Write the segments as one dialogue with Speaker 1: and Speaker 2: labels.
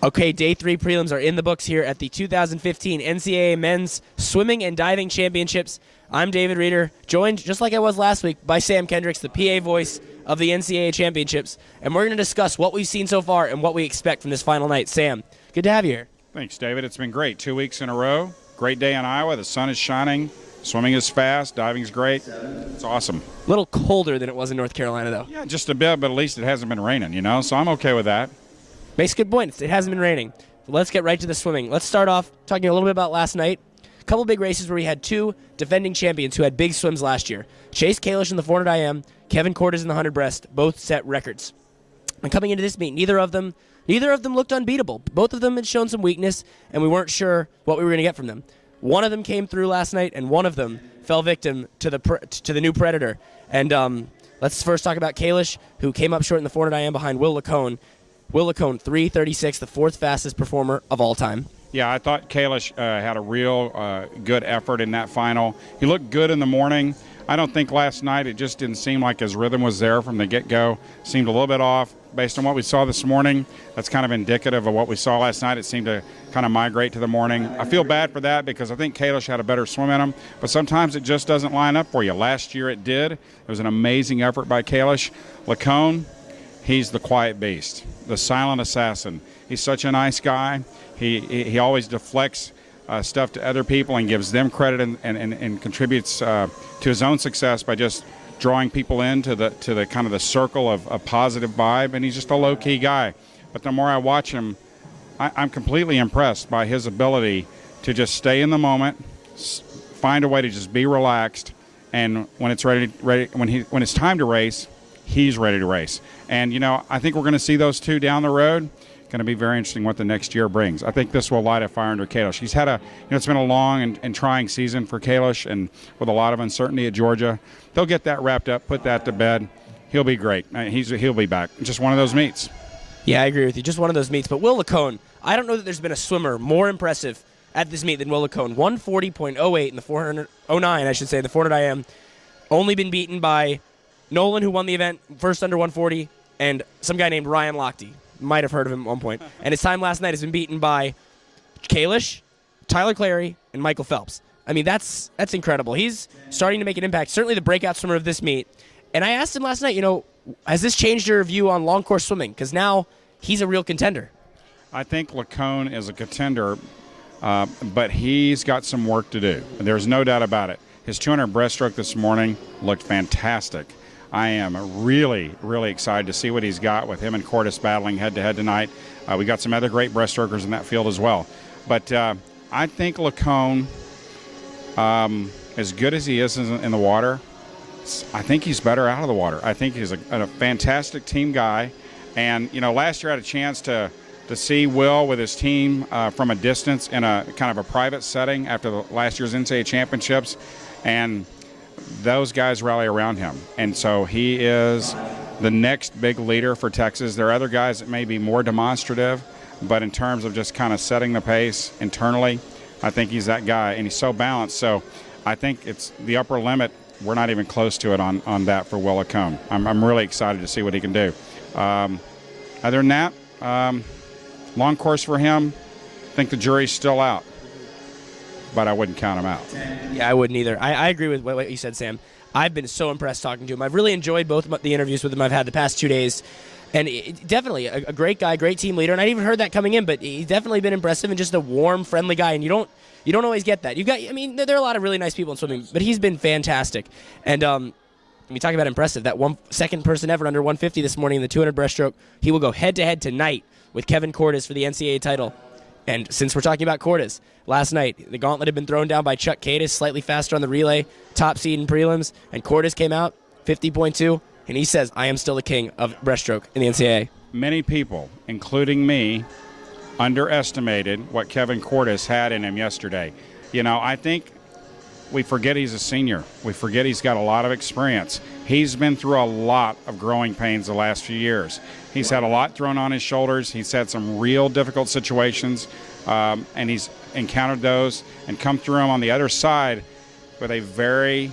Speaker 1: Okay, day 3 prelims are in the books here at the 2015 NCAA Men's Swimming and Diving Championships. I'm David Reeder, joined, just like I was last week, by Sam Kendricks, the PA voice of the NCAA Championships. And we're going to discuss what we've seen so far and what we expect from this final night. Sam, good to have you here.
Speaker 2: Thanks, David. It's been great. 2 weeks in a row. Great day in Iowa. The sun is shining. Swimming is fast. Diving is great. It's awesome.
Speaker 1: A little colder than it was in North Carolina, though.
Speaker 2: Yeah, just a bit, but at least it hasn't been raining, so I'm okay with that.
Speaker 1: Makes a good point. It hasn't been raining. Let's get right to the swimming. Let's start off talking a little bit about last night. A couple big races where we had two defending champions who had big swims last year. Chase Kalisz in the 400 IM, Kevin Cordes in the 100 breast, both set records. And coming into this meet, neither of them looked unbeatable. Both of them had shown some weakness, and we weren't sure what we were going to get from them. One of them came through last night, and one of them fell victim to the new predator. And let's first talk about Kalisz, who came up short in the 400 IM behind Will Lachey. Will Lachey, 3:36, the fourth fastest performer of all time.
Speaker 2: Yeah, I thought Kalisz had a real good effort in that final. He looked good in the morning. I don't think last night it just didn't seem like his rhythm was there from the get-go. Seemed a little bit off. Based on what we saw this morning, that's kind of indicative of what we saw last night. It seemed to kind of migrate to the morning. I feel bad for that because I think Kalisz had a better swim in him, but sometimes it just doesn't line up for you. Last year it did. It was an amazing effort by Kalisz. Lachey, he's the quiet beast, the silent assassin. He's such a nice guy. He always deflects stuff to other people and gives them credit and contributes to his own success by just drawing people into the kind of the circle of positive vibe. And he's just a low-key guy. But the more I watch him, I'm completely impressed by his ability to just stay in the moment, find a way to just be relaxed, and when it's when it's time to race, he's ready to race. And I think we're going to see those two down the road. Going to be very interesting what the next year brings. I think this will light a fire under Kalisz. He's had it's been a long and trying season for Kalisz, and with a lot of uncertainty at Georgia. They'll get that wrapped up, put that to bed. He'll be great. He'll be back. Just one of those meets.
Speaker 1: Yeah, I agree with you. Just one of those meets. But Will Lachey, I don't know that there's been a swimmer more impressive at this meet than Will Lachey. 140.08 in the 409, I should say, the 400 IM. Only been beaten by Nolan, who won the event, first under 140, and some guy named Ryan Lochte. Might have heard of him at one point. And his time last night has been beaten by Kalisz, Tyler Clary, and Michael Phelps. I mean, that's incredible. He's starting to make an impact. Certainly the breakout swimmer of this meet. And I asked him last night, has this changed your view on long course swimming? Because now he's a real contender.
Speaker 2: I think Lachey is a contender, but he's got some work to do. There's no doubt about it. His 200 breaststroke this morning looked fantastic. I am really, really excited to see what he's got with him and Cordes battling head-to-head tonight. We got some other great breaststrokers in that field as well. But I think Lachey, as good as he is in the water, I think he's better out of the water. I think he's a fantastic team guy. And, last year I had a chance to see Will with his team from a distance in a kind of a private setting after last year's NCAA championships. And those guys rally around him. And so he is the next big leader for Texas. There are other guys that may be more demonstrative, but in terms of just kind of setting the pace internally, I think he's that guy, and he's so balanced. So I think it's the upper limit. We're not even close to it on that for Will Lachey. I'm really excited to see what he can do. Other than that, long course for him, I think the jury's still out. But I wouldn't count him out.
Speaker 1: Yeah, I wouldn't either. I agree with what you said, Sam. I've been so impressed talking to him. I've really enjoyed both the interviews with him I've had the past 2 days. And definitely a great guy, great team leader. And I even heard that coming in, but he's definitely been impressive and just a warm, friendly guy. And you don't always get that. There are a lot of really nice people in swimming, but he's been fantastic. And when we talk about impressive, that second person ever under 150 this morning in the 200 breaststroke, he will go head-to-head tonight with Kevin Cordes for the NCAA title. And since we're talking about Cordes, last night the gauntlet had been thrown down by Chuck Kalisz, slightly faster on the relay, top seed in prelims, and Cordes came out 50.2, and he says, I am still the king of breaststroke in the NCAA.
Speaker 2: Many people, including me, underestimated what Kevin Cordes had in him yesterday. I think we forget he's a senior. We forget he's got a lot of experience. He's been through a lot of growing pains the last few years. He's had a lot thrown on his shoulders. He's had some real difficult situations, and he's encountered those and come through them on the other side with a very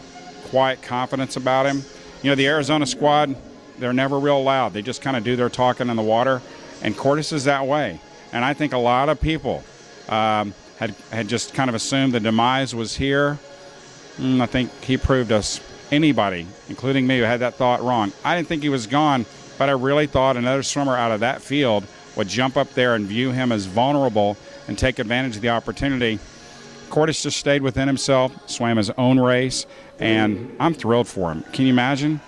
Speaker 2: quiet confidence about him. The Arizona squad, they're never real loud. They just kind of do their talking in the water, and Cordes is that way. And I think a lot of people had just kind of assumed the demise was here. I think he proved us, anybody, including me, who had that thought, wrong. I didn't think he was gone, but I really thought another swimmer out of that field would jump up there and view him as vulnerable and take advantage of the opportunity. Kalisz just stayed within himself, swam his own race, and I'm thrilled for him. Can you imagine?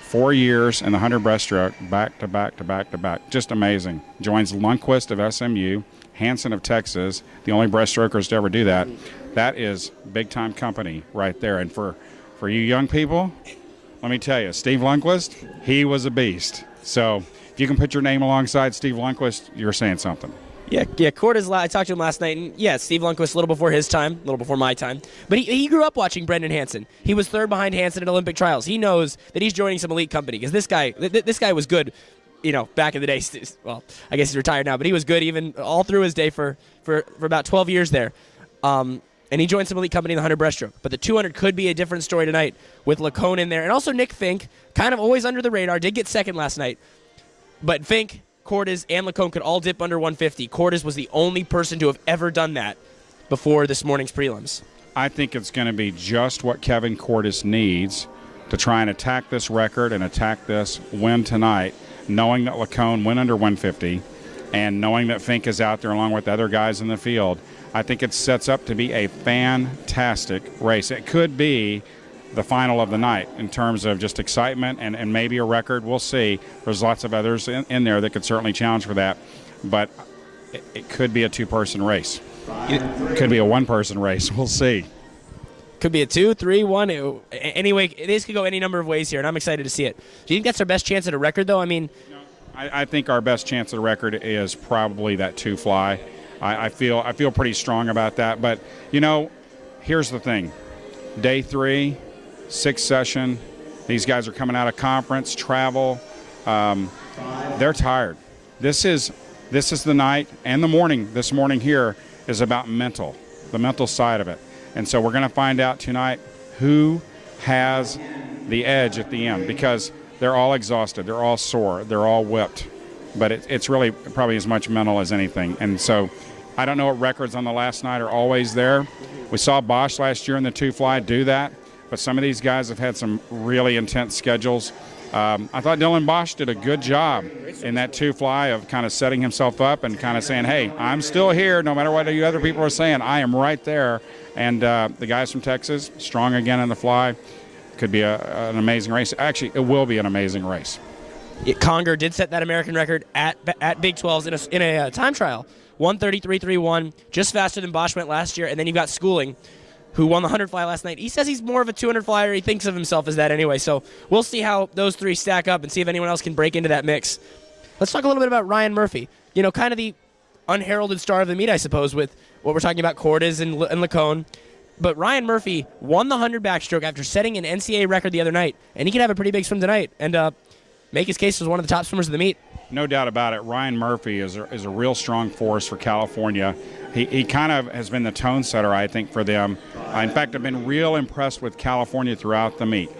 Speaker 2: 4 years in the 100 breaststroke, back to back to back to back. Just amazing. Joins Lundqvist of SMU, Hansen of Texas, the only breaststrokers to ever do that. That is big-time company right there. And for you young people, let me tell you, Steve Lundqvist, he was a beast. So if you can put your name alongside Steve Lundqvist, you're saying something.
Speaker 1: Yeah, Cordes, I talked to him last night, and yeah, Steve Lundqvist a little before his time, a little before my time. But he grew up watching Brendan Hansen. He was third behind Hansen at Olympic trials. He knows that he's joining some elite company because this guy was good, back in the day. Well, I guess he's retired now, but he was good even all through his day for about 12 years there. And he joined some elite company in the 100 breaststroke. But the 200 could be a different story tonight with Lachey in there. And also Nick Fink, kind of always under the radar, did get second last night. But Fink, Cordes, and Lachey could all dip under 150. Cordes was the only person to have ever done that before this morning's prelims.
Speaker 2: I think it's going to be just what Kevin Cordes needs to try and attack this record and attack this win tonight, knowing that Lachey went under 150 and knowing that Fink is out there along with the other guys in the field. I think it sets up to be a fantastic race. It could be the final of the night in terms of just excitement and maybe a record. We'll see. There's lots of others in there that could certainly challenge for that. But it could be a two-person race. It could be a one-person race. We'll see.
Speaker 1: Could be a 2, 3, 1. Anyway, this could go any number of ways here, and I'm excited to see it. Do you think that's our best chance at a record, though? I mean,
Speaker 2: I think our best chance at a record is probably that 2 fly. I feel pretty strong about that. But, here's the thing. Day 3, 6th session, these guys are coming out of conference, travel. They're tired. This is the night and the morning. This morning here is about the mental side of it. And so we're going to find out tonight who has the edge at the end because they're all exhausted. They're all sore. They're all whipped. But it's really probably as much mental as anything. And so I don't know what records on the last night are always there. We saw Bosch last year in the 2 fly do that. But some of these guys have had some really intense schedules. I thought Dylan Bosch did a good job in that 2 fly of kind of setting himself up and kind of saying, hey, I'm still here no matter what you other people are saying. I am right there. And the guys from Texas, strong again in the fly. Could be an amazing race. Actually, it will be an amazing race.
Speaker 1: Conger did set that American record at Big 12s in a time trial. 1:33.31, just faster than Bosch went last year. And then you've got Schooling, who won the 100 fly last night. He says he's more of a 200 flyer. He thinks of himself as that anyway. So we'll see how those 3 stack up and see if anyone else can break into that mix. Let's talk a little bit about Ryan Murphy. Kind of the unheralded star of the meet, I suppose, with what we're talking about, Cordes and Lachey. But Ryan Murphy won the 100 backstroke after setting an NCAA record the other night, and he could have a pretty big swim tonight and make his case as one of the top swimmers of the meet.
Speaker 2: No doubt about it. Ryan Murphy is a real strong force for California. He kind of has been the tone setter, I think, for them. In fact, I've been real impressed with California throughout the meet.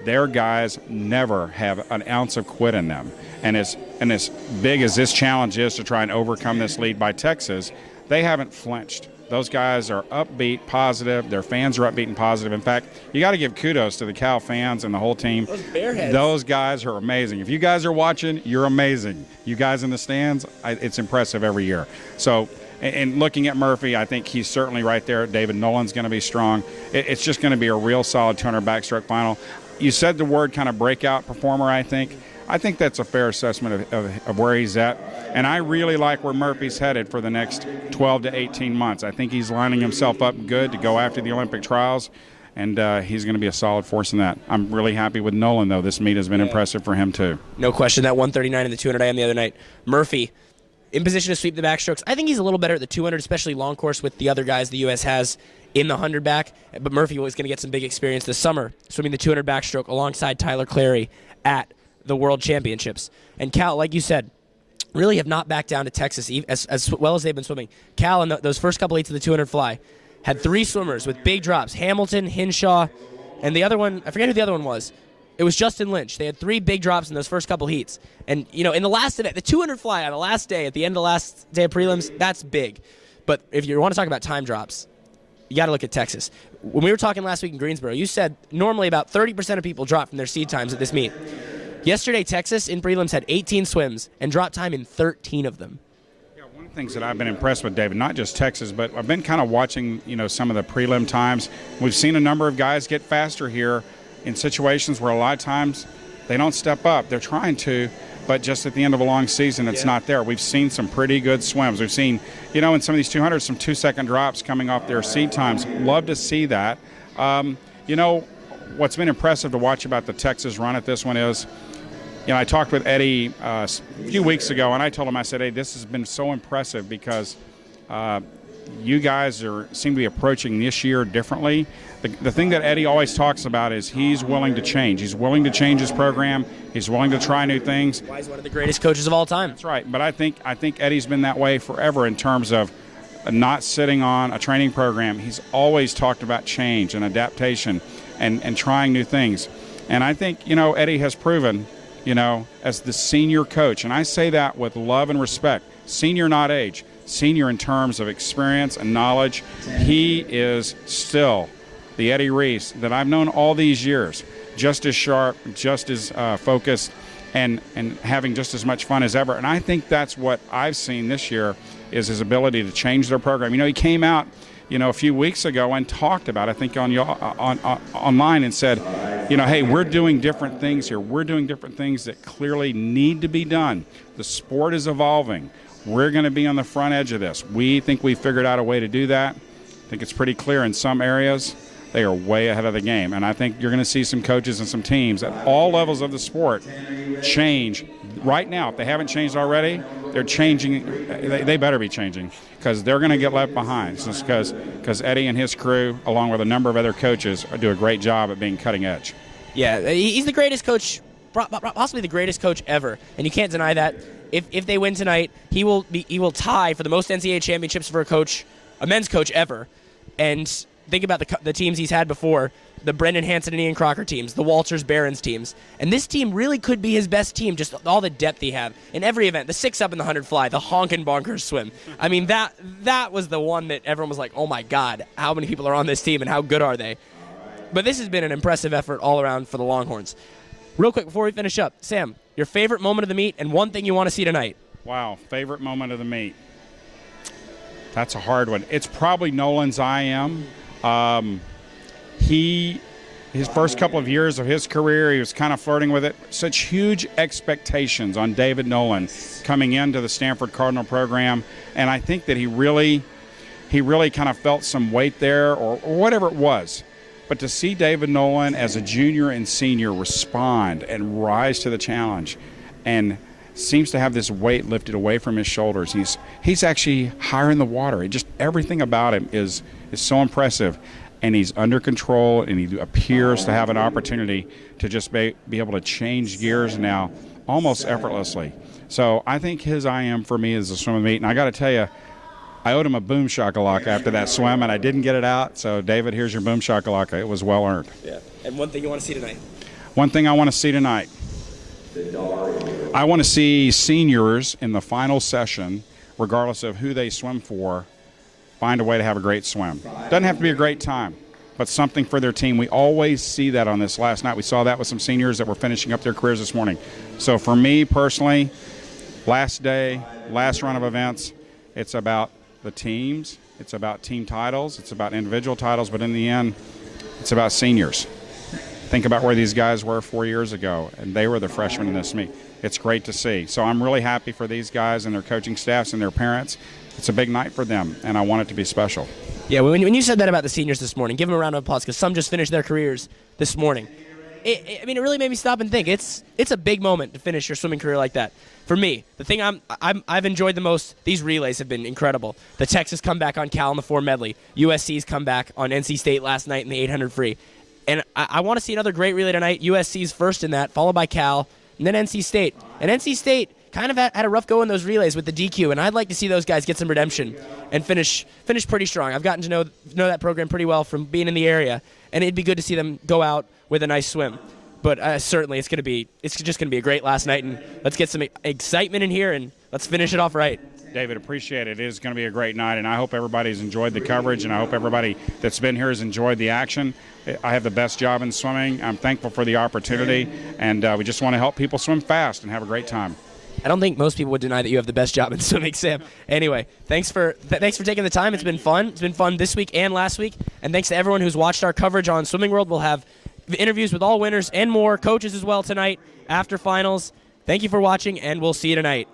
Speaker 2: Their guys never have an ounce of quit in them. And as big as this challenge is to try and overcome this lead by Texas, they haven't flinched. Those guys are upbeat, positive. Their fans are upbeat and positive. In fact, you got to give kudos to the Cal fans and the whole team.
Speaker 1: Those Bearheads.
Speaker 2: Those guys are amazing. If you guys are watching, you're amazing. You guys in the stands, it's impressive every year. So, and looking at Murphy, I think he's certainly right there. David Nolan's going to be strong. It's just going to be a real solid 200 backstroke final. You said the word kind of breakout performer, I think. I think that's a fair assessment of where he's at. And I really like where Murphy's headed for the next 12 to 18 months. I think he's lining himself up good to go after the Olympic trials, and he's going to be a solid force in that. I'm really happy with Nolan, though. This meet has been impressive for him, too.
Speaker 1: No question. That 139 in the 200 IM the other night. Murphy, in position to sweep the backstrokes. I think he's a little better at the 200, especially long course with the other guys the U.S. has in the 100 back. But Murphy was going to get some big experience this summer swimming the 200 backstroke alongside Tyler Clary at the World Championships. And Cal, like you said, really have not backed down to Texas as well as they've been swimming. Cal, in those first couple heats of the 200 fly, had 3 swimmers with big drops. Hamilton, Hinshaw, and the other one, I forget who the other one was. It was Justin Lynch. They had 3 big drops in those first couple heats. And, in the last event, the 200 fly on the last day, at the end of the last day of prelims, that's big. But if you want to talk about time drops, you got to look at Texas. When we were talking last week in Greensboro, you said normally about 30% of people drop from their seed times at this meet. Yesterday, Texas in prelims had 18 swims and dropped time in 13 of them.
Speaker 2: Yeah, one of the things that I've been impressed with, David, not just Texas, but I've been kind of watching, some of the prelim times. We've seen a number of guys get faster here in situations where a lot of times they don't step up. They're trying to, but just at the end of a long season, it's not there. We've seen some pretty good swims. We've seen, in some of these 200s, some 2-second drops coming off their seed times. Love to see that. What's been impressive to watch about the Texas run at this one is, I talked with Eddie a few weeks ago, and I told him, I said, hey, this has been so impressive because you guys seem to be approaching this year differently. The thing that Eddie always talks about is he's willing to change. He's willing to change his program. He's willing to try new things.
Speaker 1: Why he's one of the greatest coaches of all time.
Speaker 2: That's right. But I think Eddie's been that way forever in terms of not sitting on a training program. He's always talked about change and adaptation and trying new things. And I think, Eddie has proven, as the senior coach, and I say that with love and respect, senior not age, senior in terms of experience and knowledge, he is still the Eddie Reese that I've known all these years, just as sharp, just as focused, and having just as much fun as ever. And I think that's what I've seen this year is his ability to change their program. He came out, a few weeks ago and talked about, I think on online, and said, hey, we're doing different things here. We're doing different things that clearly need to be done. The sport is evolving. We're going to be on the front edge of this. We think we figured out a way to do that. I think it's pretty clear in some areas they are way ahead of the game. And I think you're going to see some coaches and some teams at all levels of the sport change right now. If they haven't changed already, they're changing. They better be changing because they're going to get left behind. Just because Eddie and his crew, along with a number of other coaches, do a great job at being cutting edge.
Speaker 1: Yeah, he's the greatest coach, possibly the greatest coach ever, and you can't deny that. If they win tonight, he will tie for the most NCAA championships for a men's coach ever. And think about the teams he's had before, the Brendan Hansen and Ian Crocker teams, the Walters Barons teams. And this team really could be his best team, just all the depth he have in every event. The 6-up and the 100 fly, the honkin' bonkers swim. I mean, that was the one that everyone was like, oh my God, how many people are on this team and how good are they? But this has been an impressive effort all around for the Longhorns. Real quick before we finish up, Sam, your favorite moment of the meet and one thing you want to see tonight.
Speaker 2: Wow, favorite moment of the meet. That's a hard one. It's probably Nolan's IM. His first couple of years of his career, he was kind of flirting with it. Such huge expectations on David Nolan coming into the Stanford Cardinal program, and I think that he really kind of felt some weight there or whatever it was. But to see David Nolan as a junior and senior respond and rise to the challenge and seems to have this weight lifted away from his shoulders. He's actually higher in the water. Everything about him is so impressive, and he's under control, and he appears to have an opportunity to just be able to change gears now almost effortlessly. So I think his IM for me is the swim and meet, and I got to tell you, I owed him a boom shakalaka after that swim, and I didn't get it out. So, David, here's your boom shakalaka. It was well earned.
Speaker 1: Yeah. And one thing you want to see tonight?
Speaker 2: One thing I want to see tonight. I want to see seniors in the final session, regardless of who they swim for, find a way to have a great swim. Doesn't have to be a great time, but something for their team. We always see that on this last night. We saw that with some seniors that were finishing up their careers this morning. So, for me personally, last day, last run of events, it's about the teams, it's about team titles, it's about individual titles, but in the end, it's about seniors. Think about where these guys were 4 years ago, and they were the freshmen in this meet. It's great to see. So I'm really happy for these guys and their coaching staffs and their parents. It's a big night for them, and I want it to be special.
Speaker 1: Yeah, when you said that about the seniors this morning, give them a round of applause because some just finished their careers this morning. It really made me stop and think. It's a big moment to finish your swimming career like that. For me, the thing I've enjoyed the most, these relays have been incredible. The Texas comeback on Cal in the 4 medley, USC's comeback on NC State last night in the 800 free. And I want to see another great relay tonight. USC's first in that, followed by Cal, and then NC State. And NC State kind of had a rough go in those relays with the DQ, and I'd like to see those guys get some redemption and finish pretty strong. I've gotten to know that program pretty well from being in the area, and it'd be good to see them go out with a nice swim. But certainly it's just gonna be a great last night, and let's get some excitement in here and let's finish it off right.
Speaker 2: David, appreciate it. It is going to be a great night, and I hope everybody's enjoyed the coverage, and I hope everybody that's been here has enjoyed the action. I have the best job in swimming. I'm thankful for the opportunity, and we just want to help people swim fast and have a great time.
Speaker 1: I don't think most people would deny that you have the best job in swimming, Sam. Anyway, thanks for taking the time. It's been fun. It's been fun this week and last week, and thanks to everyone who's watched our coverage on Swimming World. We'll have interviews with all winners and more, coaches as well tonight after finals. Thank you for watching, and we'll see you tonight.